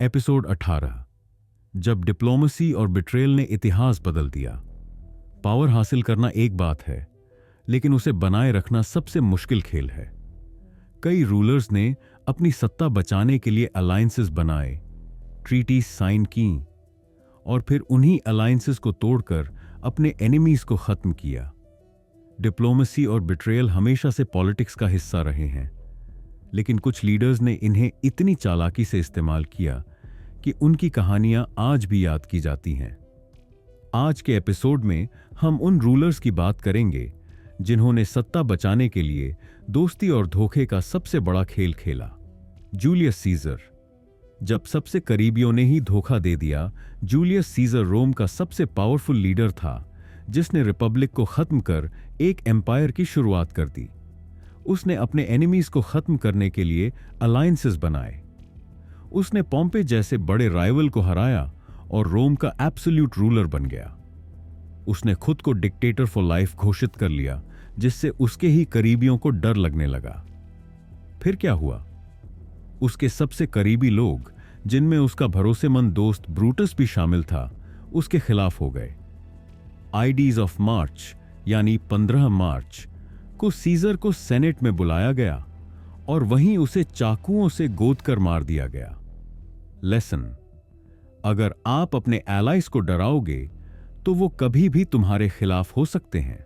Episode 18। जब diplomacy और betrayal ने इतिहास बदल दिया। पावर हासिल करना एक बात है, लेकिन उसे बनाए रखना सबसे मुश्किल खेल है। कई रूलर्स ने अपनी सत्ता बचाने के लिए अलायंसेस बनाए, ट्रीटीज साइन की और फिर उन्हीं अलायंसेस को तोड़कर अपने एनिमीज को खत्म किया। डिप्लोमेसी और बिट्रेयल हमेशा से पॉलिटिक्स का हिस्सा रहे हैं, लेकिन कुछ लीडर्स ने इन्हें इतनी चालाकी से इस्तेमाल किया कि उनकी कहानियां आज भी याद की जाती हैं। आज के एपिसोड में हम उन रूलर्स की बात करेंगे जिन्होंने सत्ता बचाने के लिए दोस्ती और धोखे का सबसे बड़ा खेल खेला। Julius Caesar. जब सबसे करीबियों ने ही धोखा दे दिया, जूलियस सीजर रोम का सबसे पावरफुल लीडर था, जिसने रिपब्लिक को खत्म कर एक एम्पायर की शुरुआत कर दी। उसने अपने एनिमीज को खत्म करने के लिए अलायंसेस बनाए। उसने पॉम्पे जैसे बड़े राइवल को हराया और रोम का एब्सोल्यूट रूलर बन गया। उसने खुद को डिक्टेटर फॉर लाइफ घोषित कर लिया, जिससे उसके ही करीबियों को डर लगने लगा। फिर क्या हुआ? उसके सबसे करीबी लोग, जिनमें उसका भरोसेमंद दोस्त ब्रूटस भी शामिल था, उसके खिलाफ हो गए। आईडीज ऑफ मार्च यानी 15 मार्च को सीजर को सेनेट में बुलाया गया और वहीं उसे चाकुओं से गोद कर मार दिया गया। लेसन: अगर आप अपने एलाइज को डराओगे तो वो कभी भी तुम्हारे खिलाफ हो सकते हैं।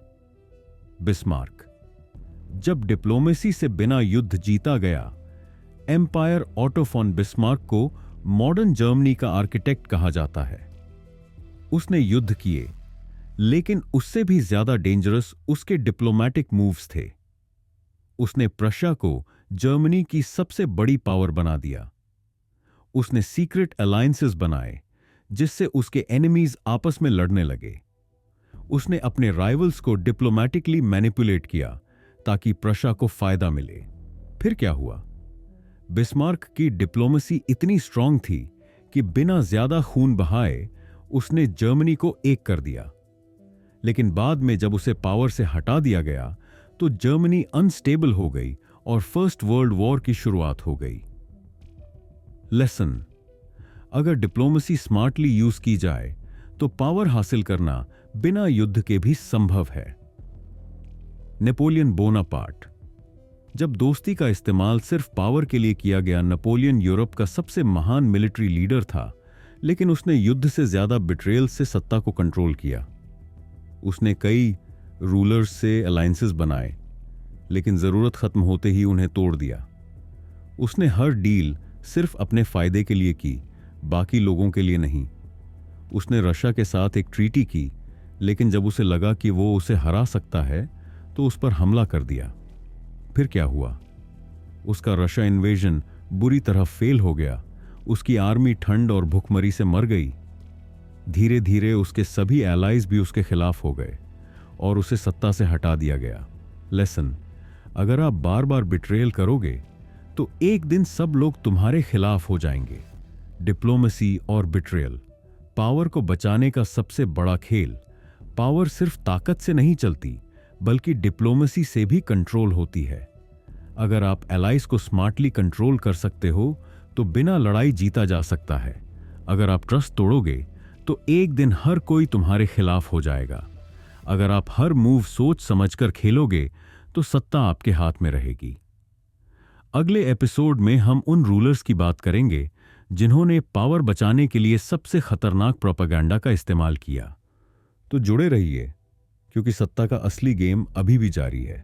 बिस्मार्क। जब डिप्लोमेसी से बिना युद्ध जीता गया, एम्पायर ऑटो फॉन बिस्मार्क को मॉडर्न जर्मनी का आर्किटेक्ट कहा जाता है। उसने युद्ध किए, लेकिन उससे भी ज्यादा डेंजरस उसके डिप्लोमैटिक मूव्स थे। उसने प्रशा को जर्मनी की सबसे बड़ी पावर बना दिया। उसने सीक्रेट अलायंसेस बनाए, जिससे उसके एनिमीज आपस में लड़ने लगे। उसने अपने राइवल्स को डिप्लोमैटिकली मैनिपुलेट किया ताकि प्रशा को फायदा मिले। फिर क्या हुआ? बिस्मार्क की डिप्लोमेसी इतनी स्ट्रांग थी कि बिना ज्यादा खून बहाए उसने जर्मनी को एक कर दिया। लेकिन बाद में जब उसे पावर से हटा दिया गया तो जर्मनी अनस्टेबल हो गई और फर्स्ट वर्ल्ड वॉर की शुरुआत हो गई। लेसन: अगर डिप्लोमेसी स्मार्टली यूज की जाए तो पावर हासिल करना बिना युद्ध के भी संभव है। Napoleon Bonaparte. जब दोस्ती का इस्तेमाल सिर्फ पावर के लिए किया गया, नेपोलियन यूरोप का सबसे महान मिलिट्री लीडर था, लेकिन उसने युद्ध से ज्यादा बिट्रेयल से सत्ता को कंट्रोल किया। उसने कई रूलर्स से अलायंसेस बनाए, लेकिन जरूरत खत्म होते ही उन्हें तोड़ दिया। उसने हर डील सिर्फ अपने फायदे के लिए की, बाकी लोगों के लिए नहीं। उसने रशिया के साथ एक ट्रीटी की, लेकिन जब उसे लगा कि वो उसे हरा सकता है तो उस पर हमला कर दिया। फिर क्या हुआ? उसका रशिया इन्वेजन बुरी तरह फेल हो गया। उसकी आर्मी ठंड और भुखमरी से मर गई। धीरे धीरे उसके सभी एलाइज भी उसके खिलाफ हो गए और उसे सत्ता से हटा दिया गया। लेसन: अगर आप बार बार बिट्रेयल करोगे तो एक दिन सब लोग तुम्हारे खिलाफ हो जाएंगे। डिप्लोमेसी और बिट्रेयल, पावर को बचाने का सबसे बड़ा खेल। पावर सिर्फ ताकत से नहीं चलती, बल्कि डिप्लोमेसी से भी कंट्रोल होती है। अगर आप एलाइज को स्मार्टली कंट्रोल कर सकते हो तो बिना लड़ाई जीता जा सकता है। अगर आप ट्रस्ट तोड़ोगे तो एक दिन हर कोई तुम्हारे खिलाफ हो जाएगा। अगर आप हर मूव सोच समझकर खेलोगे तो सत्ता आपके हाथ में रहेगी। अगले एपिसोड में हम उन रूलर्स की बात करेंगे जिन्होंने पावर बचाने के लिए सबसे खतरनाक प्रोपेगेंडा का इस्तेमाल किया। तो जुड़े रहिए, क्योंकि सत्ता का असली गेम अभी भी जारी है।